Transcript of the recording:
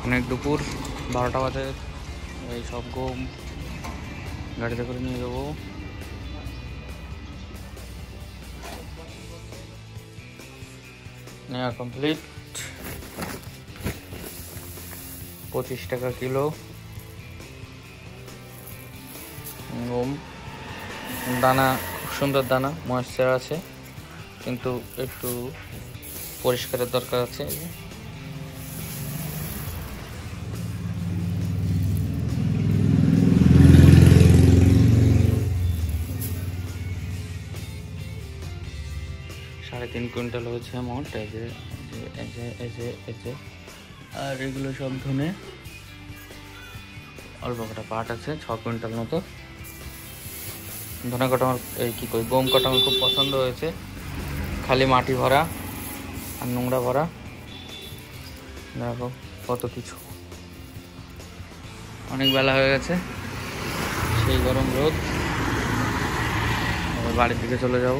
অনেক দুপুর 12টা বাজে। এই সব গম গাড়িতে করে নিয়ে যাবো। নেওয়া কমপ্লিট। 25 টাকা কিলো গম। দানা খুব সুন্দর দানা, ময়েশ্চার আছে, কিন্তু একটু পরিষ্কারের দরকার আছে। সাড়ে 3 কুইন্টাল হয়েছে মোট। এই যে আর এগুলো সব ধুনে অল্প কটা পাট আছে, 6 কুইন্টাল মতো। ধনে কটা আমার গম কটা আমার খুব পছন্দ হয়েছে। খালি মাটি ভরা আর নোংরা ভরা। দেখো কত কিছু। অনেক বেলা হয়ে গেছে, সেই গরম রোদ। বাড়ির দিকে চলে যাব।